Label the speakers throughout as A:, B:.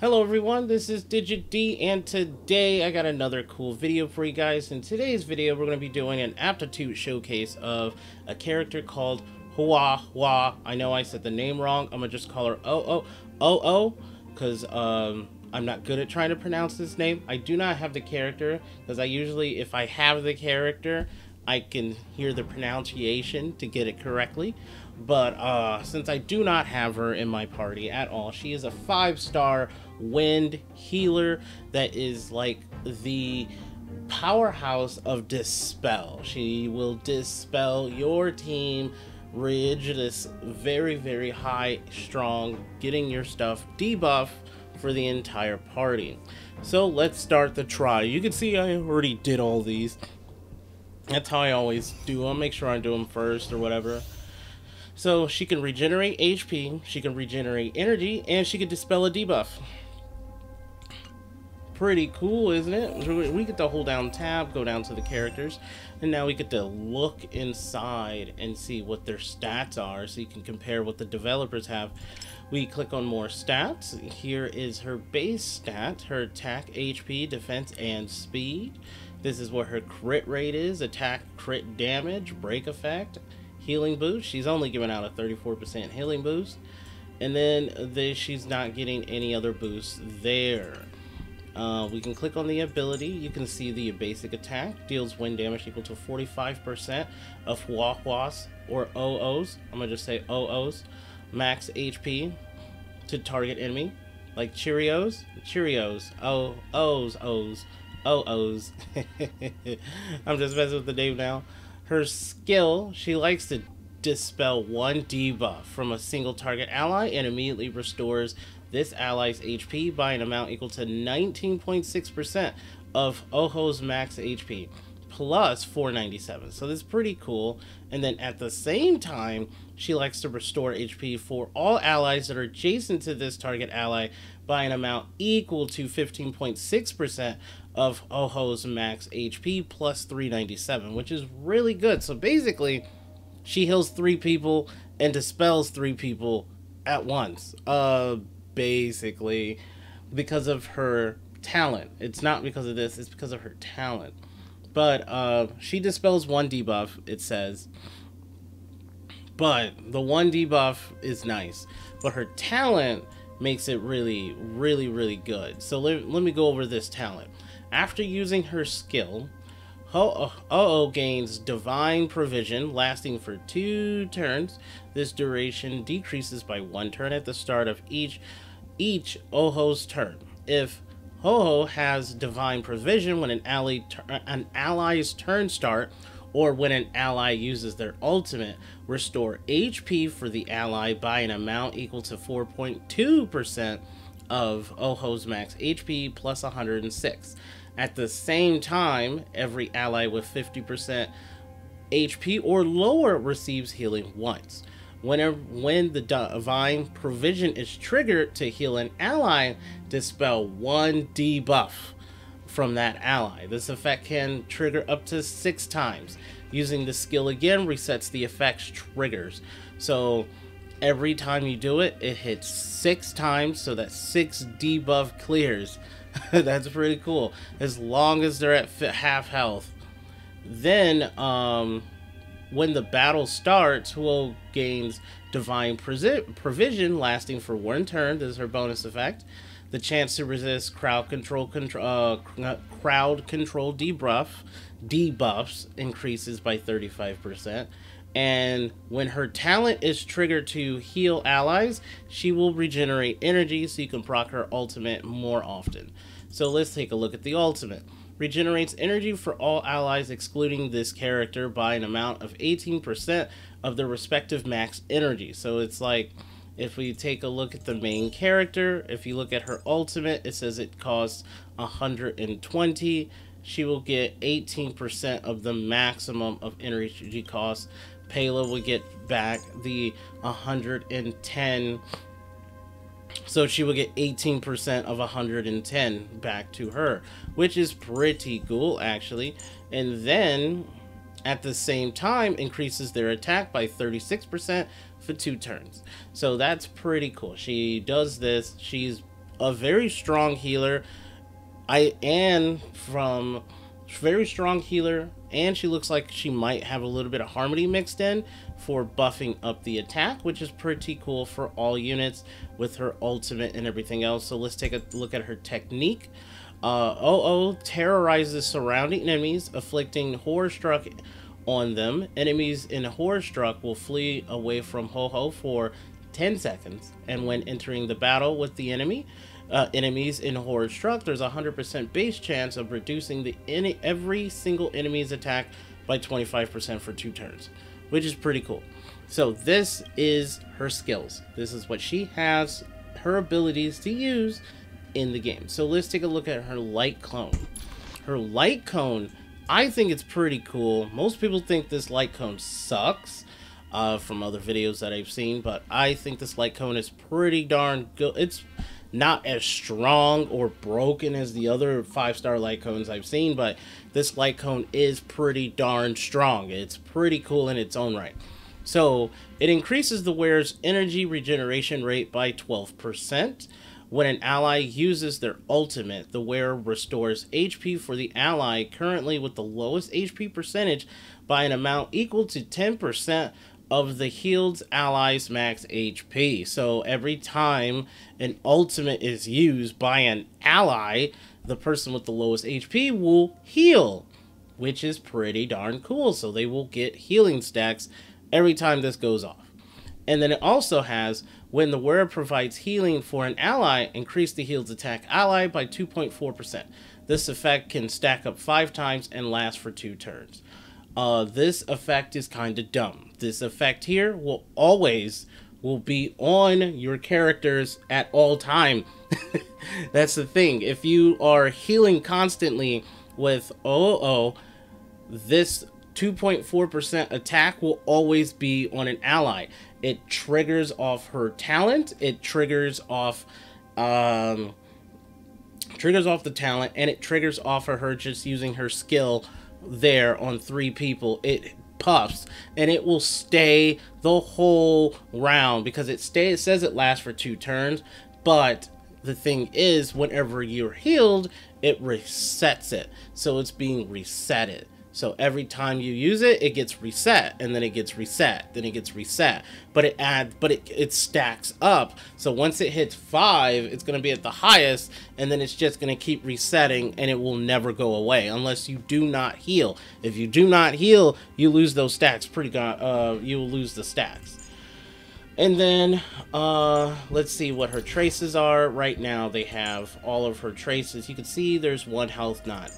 A: Hello everyone, this is Digit D, and today I got another cool video for you guys. In today's video, we're going to be doing an aptitude showcase of a character called HuoHuo. I know I said the name wrong. I'm going to just call her HuoHuo, because I'm not good at trying to pronounce this name. I do not have the character, because I usually, if I have the character, I can hear the pronunciation to get it correctly. But since I do not have her in my party at all, she is a 5-star wind healer that is like the powerhouse of dispel. She will dispel your team ridge, this very high strong getting your stuff debuff for the entire party. So let's start the try. You can see I already did all these. That's how I always do them. Make sure I do them first or whatever. So she can regenerate HP, she can regenerate energy, and she can dispel a debuff. Pretty cool, isn't it? We get to hold down tab, go down to the characters, and now we get to look inside and see what their stats are, so you can compare what the developers have. We click on more stats. Here is her base stat, her attack, HP, defense, and speed. This is what her crit rate is, attack, crit damage, break effect, healing boost. She's only giving out a 34% healing boost. And then she's not getting any other boosts there. We can click on the ability. You can see the basic attack deals wind damage equal to 45% of HuoHuo's or OO's. I'm going to just say OO's max HP to target enemy. Like Cheerios. O's. I'm just messing with the name now. Her skill, she likes to dispel one debuff from a single target ally and immediately restores this ally's HP by an amount equal to 19.6% of HuoHuo's max HP plus 497. So this is pretty cool. And then at the same time, she likes to restore HP for all allies that are adjacent to this target ally by an amount equal to 15.6% of HuoHuo's max HP plus 397, which is really good. So basically, she heals 3 people and dispels 3 people at once. Basically, because of her talent. It's not because of this, it's because of her talent. But she dispels 1 debuff, it says. But the 1 debuff is nice. But her talent makes it really good. So let me go over this talent. After using her skill, HuoHuo gains Divine Provision lasting for 2 turns. This duration decreases by 1 turn at the start of each HuoHuo's turn. If HuoHuo has Divine Provision when an ally's turn start, or when an ally uses their ultimate, restore HP for the ally by an amount equal to 4.2% of HuoHuo's max HP plus 106. At the same time, every ally with 50% HP or lower receives healing once. When the Divine Provision is triggered to heal an ally, dispel 1 debuff from that ally. This effect can trigger up to 6 times. Using the skill again resets the effect's triggers. So every time you do it, it hits 6 times, so that 6 debuff clears. That's pretty cool. As long as they're at half health. Then, when the battle starts, HuoHuo gains Divine Provision lasting for 1 turn. This is her bonus effect. The chance to resist crowd control debuffs increases by 35%. And when her talent is triggered to heal allies, she will regenerate energy, so you can proc her ultimate more often. So let's take a look at the ultimate. Regenerates energy for all allies excluding this character by an amount of 18% of their respective max energy. So it's like, if we take a look at the main character, if you look at her ultimate, it says it costs 120. She will get 18% of the maximum of energy cost. Payla will get back the 110. So she will get 18% of 110 back to her, which is pretty cool actually. And then at the same time increases their attack by 36% for 2 turns. So that's pretty cool. She does this. She's a very strong healer. Very strong healer, and she looks like she might have a little bit of harmony mixed in for buffing up the attack, which is pretty cool for all units with her ultimate and everything else. So let's take a look at her technique. HuoHuo terrorizes surrounding enemies, afflicting horror struck on them. Enemies in horror struck will flee away from HuoHuo for 10 seconds, and when entering the battle with the enemies in horror struck, there's a 100% base chance of reducing every single enemy's attack by 25% for 2 turns, which is pretty cool. So this is her skills. This is what she has, her abilities to use in the game. So let's take a look at her light cone. Her light cone, I think it's pretty cool. Most people think this light cone sucks from other videos that I've seen, but I think this light cone is pretty darn good. It's not as strong or broken as the other 5-star light cones I've seen, but this light cone is pretty darn strong. It's pretty cool in its own right. So it increases the wearer's energy regeneration rate by 12%. When an ally uses their ultimate, the wearer restores HP for the ally currently with the lowest HP percentage by an amount equal to 10% of the healed ally's max HP. So every time an ultimate is used by an ally, the person with the lowest HP will heal, which is pretty darn cool. So they will get healing stacks every time this goes off. And then it also has, when the wearer provides healing for an ally, increase the healed attack ally by 2.4%. This effect can stack up 5 times and last for 2 turns. This effect is kind of dumb. This effect here will be on your characters at all time. That's the thing. If you are healing constantly with HuoHuo, this 2.4% attack will always be on an ally. It triggers off her talent. It triggers off the talent, and it triggers off of her just using her skill there on 3 people. It puffs, and it will stay the whole round because it says it lasts for 2 turns, but the thing is, whenever you're healed, it resets it. So it's being resetted. So every time you use it, it gets reset, and then it gets reset, then it gets reset. But it stacks up. So once it hits 5, it's going to be at the highest, and then it's just going to keep resetting, and it will never go away unless you do not heal. If you do not heal, you lose those stacks. You will lose the stacks. And then let's see what her traces are. Right now, they have all of her traces. You can see there's 1 health not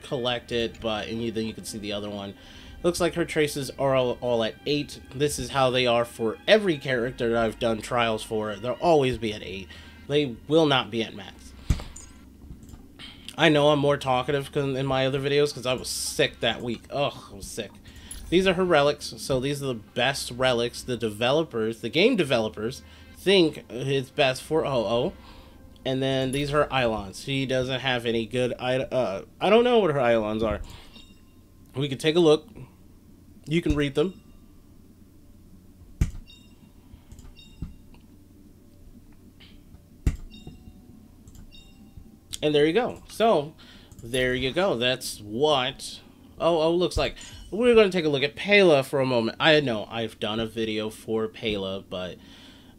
A: collected, but then you can see the other one. Looks like her traces are all at 8. This is how they are for every character that I've done trials for. They'll always be at 8. They will not be at max. I know I'm more talkative in my other videos because I was sick that week. Ugh, I was sick. These are her relics. So these are the best relics the game developers think is best for HuoHuo. And then these are Eidolons. She doesn't have any good... I don't know what her Eidolons are. We can take a look. You can read them. And there you go. So, there you go. That's what HuoHuo looks like. We're going to take a look at Pela for a moment. I know I've done a video for Pela, but...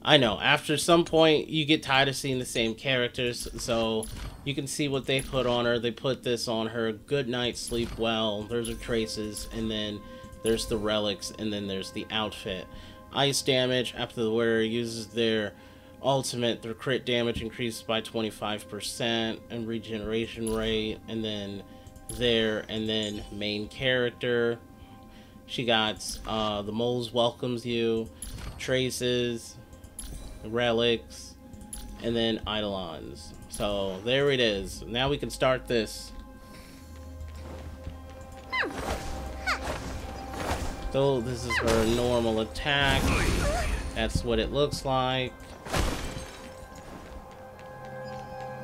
A: I know, after some point, you get tired of seeing the same characters, so you can see what they put on her. They put this on her. Good night, sleep well. There's her traces, and then there's the relics, and then there's the outfit. Ice damage, after the wearer uses their ultimate, their crit damage increases by 25%, and regeneration rate, and then there, and then main character. She got the moles welcomes you, traces, relics, and then Eidolons. So there it is. Now we can start this. So this is her normal attack. That's what it looks like.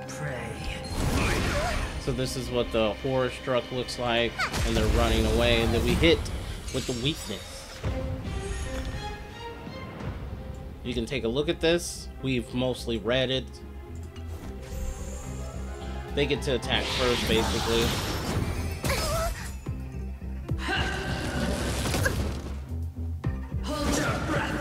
B: Pray.
A: So this is what the horror struck looks like, and they're running away, and then we hit with the weakness. You can take a look at this. We've mostly read it. They get to attack first, basically.
B: Hold your breath.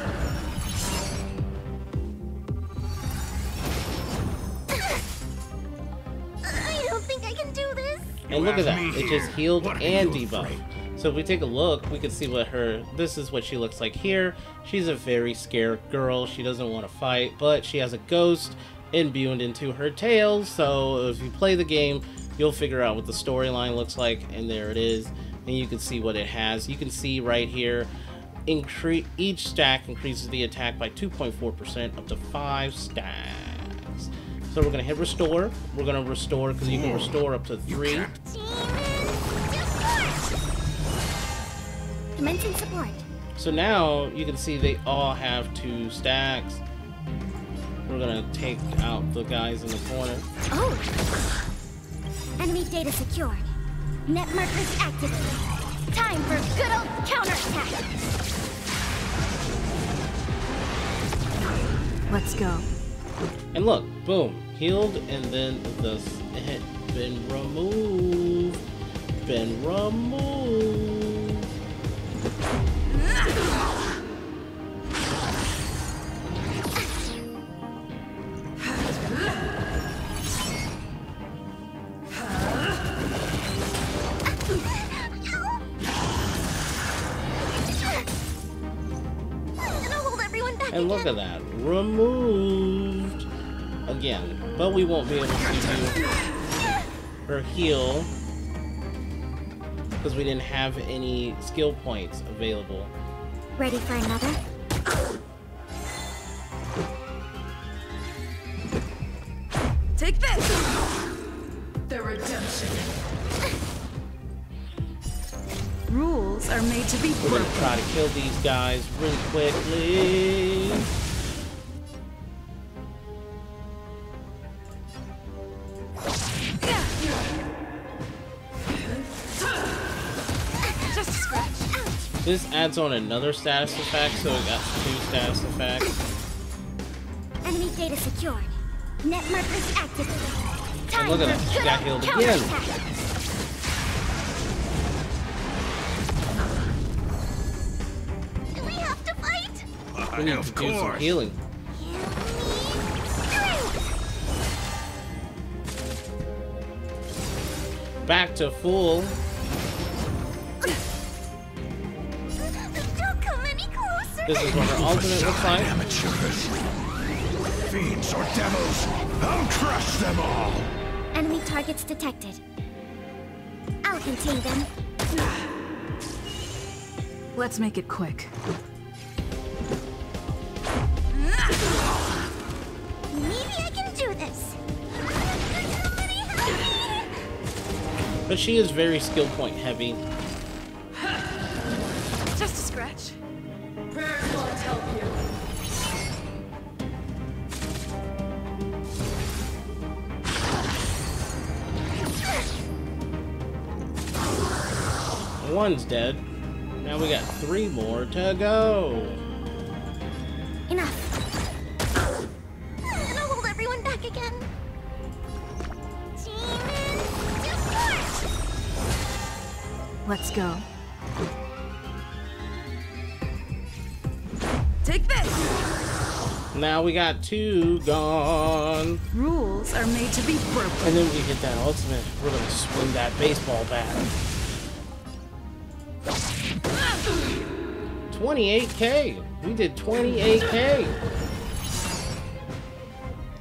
C: I don't think I can do this.
A: And look at that. It just healed and debuffed. So if we take a look, we can see what this is what she looks like here. She's a very scared girl. She doesn't want to fight, but she has a ghost imbued into her tail. So if you play the game, you'll figure out what the storyline looks like. And there it is. And you can see what it has. You can see right here, each stack increases the attack by 2.4% up to 5 stacks. So we're going to hit restore. We're going to restore because you can restore up to 3.
C: Commencing support.
A: So now you can see they all have 2 stacks. We're gonna take out the guys in the corner.
C: Oh! Enemy data secured. Net markers activated. Time for good old counterattack.
D: Let's go.
A: And look, boom, healed, and then the hit been removed. Been removed. And look at that, removed again. But we won't be able to do her heal because we didn't have any skill points available.
C: Ready for another?
D: Take this!
B: The redemption.
D: Rules are made to be
A: We're
D: broken.
A: gonna try to kill these guys really quickly.
D: Just a scratch.
A: This adds on another status effect, so it got 2 status effects.
C: Enemy data secured. Net markers activated. Time
A: And look at that,
C: for
A: she
C: good
A: got
C: old
A: healed again.
C: counterattack. Do we have to fight?
A: We need to do some healing.
C: You need strength.
A: Back to full.
C: Don't come any closer.
A: This is what her ultimate looks like.
E: Amateurs. Fiends or devils, I'll crush them all!
C: Enemy targets detected. I'll contain them.
D: Let's make it quick.
C: Maybe I can do this. Somebody help me.
A: But she is very skill point heavy.
D: Just a scratch.
B: Prayers won't help you.
A: One's dead. Now we got 3 more to go.
C: Enough. I'm gonna hold everyone back again. Demon support.
D: Let's go. Take this!
A: Now we got 2 gone.
D: Rules are made to be broken.
A: And then we hit that ultimate. We're gonna swing that baseball bat. 28k. We did 28k.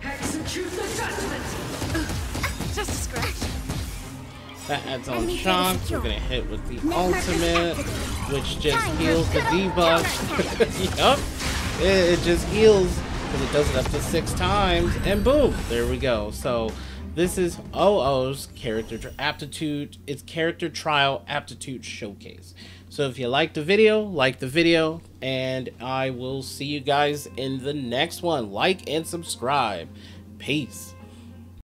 B: Execute the judgment.
D: Just a scratch.
A: That adds on
C: Enemy
A: shock.
C: data
A: We're
C: secure.
A: gonna hit with the
C: Net markers
A: ultimate,
C: activated.
A: which just
C: Time for
A: heals the
C: good old
A: debuff. Yup. It just heals because it does it up to 6 times, and boom, there we go. So this is HuoHuo's character aptitude. It's character trial aptitude showcase. So if you like the video, and I will see you guys in the next one. Like and subscribe. Peace.